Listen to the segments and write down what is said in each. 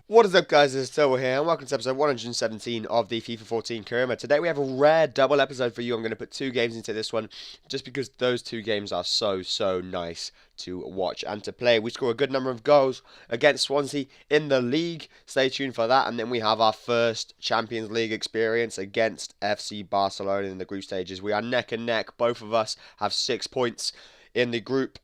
What is up, guys? It's Turbo here, and welcome to episode 117 of the FIFA 14 career. Today we have a rare double episode for you. I'm going to put two games into this one, just because those two games are so nice to watch and to play. We score a good number of goals against Swansea in the league. Stay tuned for that. And then we have our first Champions League experience against FC Barcelona in the group stages. We are neck and neck. Both of us have 6 points in the group.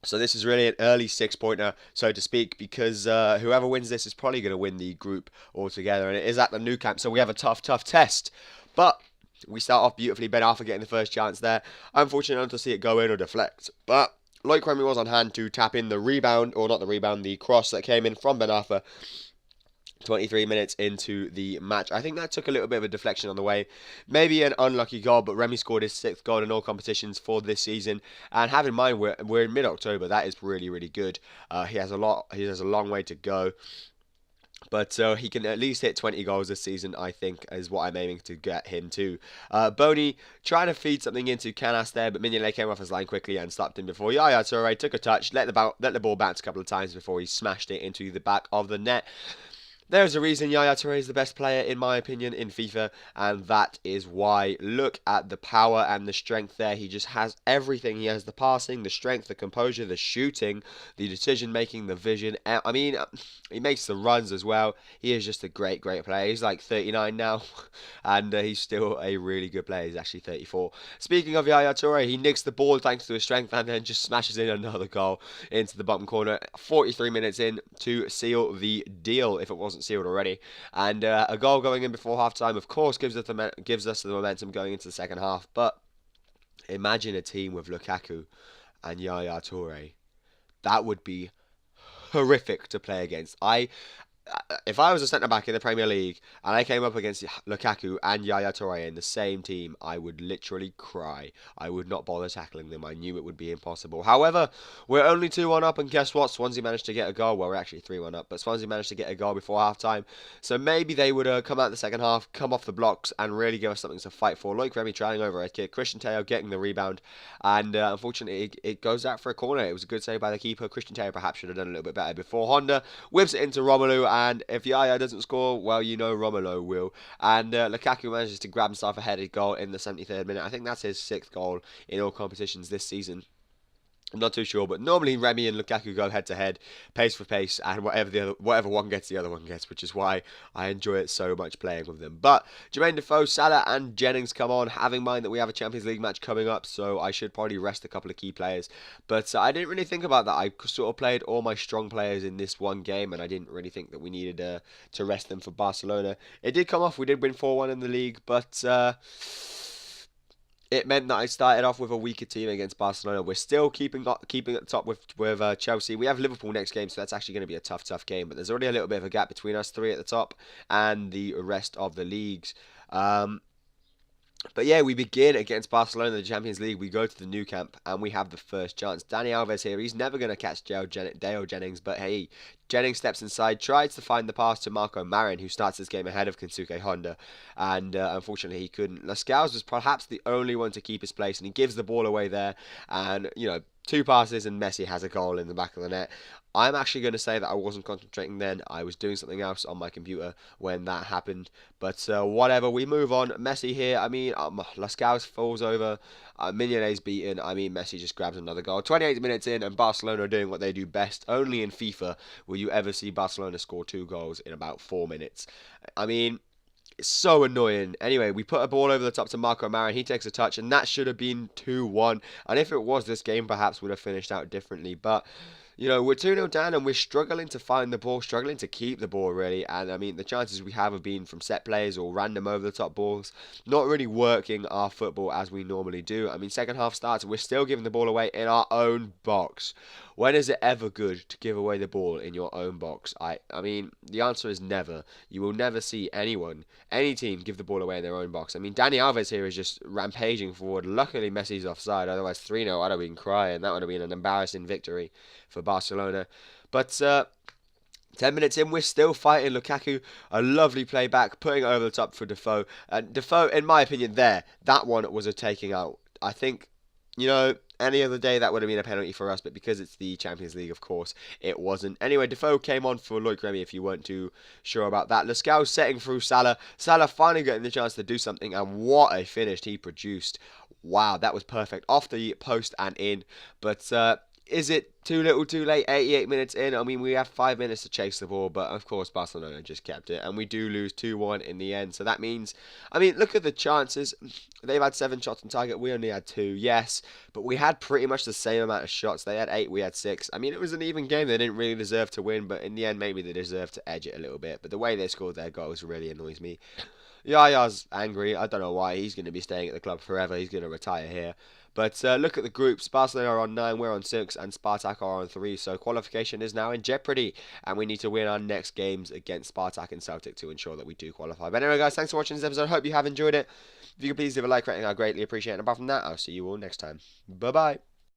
So this is really an early 6-pointer, so to speak, because whoever wins this is probably going to win the group altogether. And it is at the Nou Camp, so we have a tough test. But we start off beautifully. Ben Arthur getting the first chance there. Unfortunately, not to see it go in or deflect. But Lloyd Crummy was on hand to tap in the rebound, or not the rebound, the cross that came in from Ben Arthur 23 minutes into the match. I think that took a little bit of a deflection on the way. Maybe an unlucky goal, but Remy scored his 6th goal in all competitions for this season. And have in mind, we're in mid-October. That is really good. He has a long way to go. But he can at least hit 20 goals this season, I think, is what I'm aiming to get him to. Boney trying to feed something into Canas there, but Mignolet came off his line quickly and stopped him before Yaya Touré took a touch, let the ball bounce a couple of times before he smashed it into the back of the net. There's a reason Yaya Touré is the best player, in my opinion, in FIFA, and that is why. Look at the power and the strength there. He just has everything. He has the passing, the strength, the composure, the shooting, the decision-making, the vision. I mean, he makes the runs as well. He is just a great player. He's like 39 now, and he's still a really good player. He's actually 34. Speaking of Yaya Touré, he nicks the ball thanks to his strength and then just smashes in another goal into the bottom corner. 43 minutes in to seal the deal, if it wasn't sealed already, and a goal going in before half time of course gives us the momentum going into the second half. But imagine a team with Lukaku and Yaya Touré. That would be horrific to play against. If I was a centre-back in the Premier League and I came up against Lukaku and Yaya Touré in the same team, I would literally cry. I would not bother tackling them. I knew it would be impossible. However, we're only 2-1 up, and guess what? Swansea managed to get a goal. Well, we're actually 3-1 up, but Swansea managed to get a goal before half-time. So maybe they would come out the second half, come off the blocks, and really give us something to fight for. Loic Remy trying over a kick, Christian Teo getting the rebound, and unfortunately it goes out for a corner. It was a good save by the keeper. Christian Teo perhaps should have done a little bit better before Honda whips it into Romelu, and if Yaya doesn't score, well, you know Romelu will. And Lukaku manages to grab himself a headed goal in the 73rd minute. I think that's his 6th goal in all competitions this season. I'm not too sure, but normally Remy and Lukaku go head to head, pace for pace, and whatever one gets, the other one gets, which is why I enjoy it so much playing with them. But Jermaine Defoe, Salah, and Jennings come on, having in mind that we have a Champions League match coming up, so I should probably rest a couple of key players. But I didn't really think about that. I sort of played all my strong players in this one game, and I didn't really think that we needed to rest them for Barcelona. It did come off. We did win 4-1 in the league, but it meant that I started off with a weaker team against Barcelona. We're still keeping at the top with Chelsea. We have Liverpool next game, so that's actually going to be a tough game. But there's already a little bit of a gap between us three at the top and the rest of the leagues. But yeah, we begin against Barcelona in the Champions League. We go to the Nou Camp and we have the first chance. Dani Alves here. He's never going to catch Dale Jennings, but hey, Jennings steps inside, tries to find the pass to Marco Marin, who starts this game ahead of Kensuke Honda, and unfortunately he couldn't. Lascaux was perhaps the only one to keep his place, and he gives the ball away there, and, you know, 2 passes and Messi has a goal in the back of the net. I'm actually going to say that I wasn't concentrating then. I was doing something else on my computer when that happened. But whatever, we move on. Messi here, I mean, Lascaux falls over. Mignolet's beaten. I mean, Messi just grabs another goal. 28 minutes in, and Barcelona are doing what they do best. Only in FIFA will you ever see Barcelona score 2 goals in about 4 minutes. I mean, it's so annoying. Anyway, we put a ball over the top to Marco Marin. He takes a touch, and that should have been 2-1. And if it was, this game perhaps would have finished out differently. But you know, we're 2-0 down and we're struggling to find the ball, struggling to keep the ball, really. And, I mean, the chances we have been from set plays or random over-the-top balls, not really working our football as we normally do. I mean, second half starts, we're still giving the ball away in our own box. When is it ever good to give away the ball in your own box? I mean, the answer is never. You will never see anyone, any team, give the ball away in their own box. I mean, Dani Alves here is just rampaging forward. Luckily, Messi's offside. Otherwise, 3-0, I'd have been crying. That would have been an embarrassing victory for Barcelona. But 10 minutes in, we're still fighting. Lukaku, a lovely play back, putting it over the top for Defoe. And Defoe, in my opinion, that one was a taking out. I think, You know, any other day that would have been a penalty for us, but because it's the Champions League, of course, it wasn't. Anyway, Defoe came on for Loic Remy if you weren't too sure about that. Lascaux setting through Salah. Salah finally getting the chance to do something, and what a finish he produced. Wow, that was perfect. Off the post and in. But is it too little too late? 88 minutes in. I mean, we have 5 minutes to chase the ball, but of course Barcelona just kept it, and we do lose 2-1 in the end. So that means, I mean, look at the chances. They've had 7 shots on target. We only had 2, yes, but we had pretty much the same amount of shots. They had 8, we had 6. I mean, it was an even game. They didn't really deserve to win, but in the end, maybe they deserved to edge it a little bit. But the way they scored their goals really annoys me. Yaya's angry. I don't know why. He's going to be staying at the club forever. He's going to retire here. But look at the groups. Barcelona are on 9, we're on 6, and Spartak are on 3. So qualification is now in jeopardy, and we need to win our next games against Spartak and Celtic to ensure that we do qualify. But anyway, guys, thanks for watching this episode. Hope you have enjoyed it. If you could please leave a like rating, I'd greatly appreciate it. And apart from that, I'll see you all next time. Bye-bye.